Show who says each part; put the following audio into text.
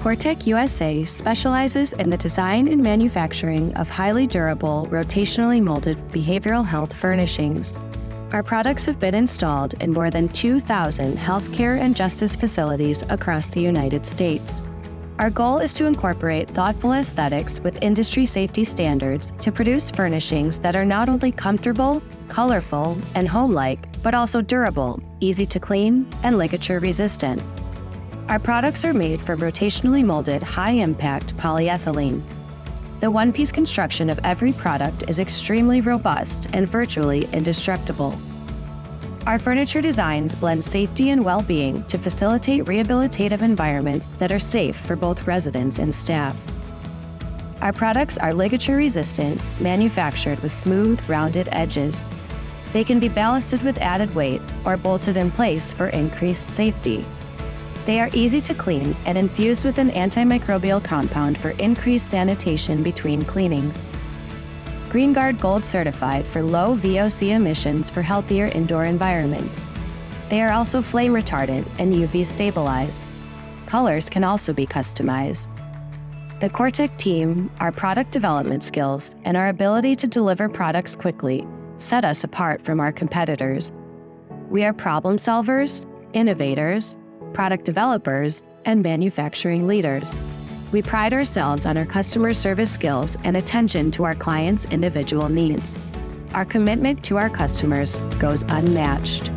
Speaker 1: Cortech USA specializes in the design and manufacturing of highly durable, rotationally molded behavioral health furnishings. Our products have been installed in more than 2,000 healthcare and justice facilities across the United States. Our goal is to incorporate thoughtful aesthetics with industry safety standards to produce furnishings that are not only comfortable, colorful, and home-like, but also durable, easy to clean, and ligature-resistant. Our products are made from rotationally molded, high-impact polyethylene. The one-piece construction of every product is extremely robust and virtually indestructible. Our furniture designs blend safety and well-being to facilitate rehabilitative environments that are safe for both residents and staff. Our products are ligature-resistant, manufactured with smooth, rounded edges. They can be ballasted with added weight or bolted in place for increased safety. They are easy to clean and infused with an antimicrobial compound for increased sanitation between cleanings. GreenGuard Gold certified for low VOC emissions for healthier indoor environments. They are also flame retardant and UV stabilized. Colors can also be customized. The Cortech team, our product development skills, and our ability to deliver products quickly set us apart from our competitors. We are problem solvers, innovators, product developers, and manufacturing leaders. We pride ourselves on our customer service skills and attention to our clients' individual needs. Our commitment to our customers goes unmatched.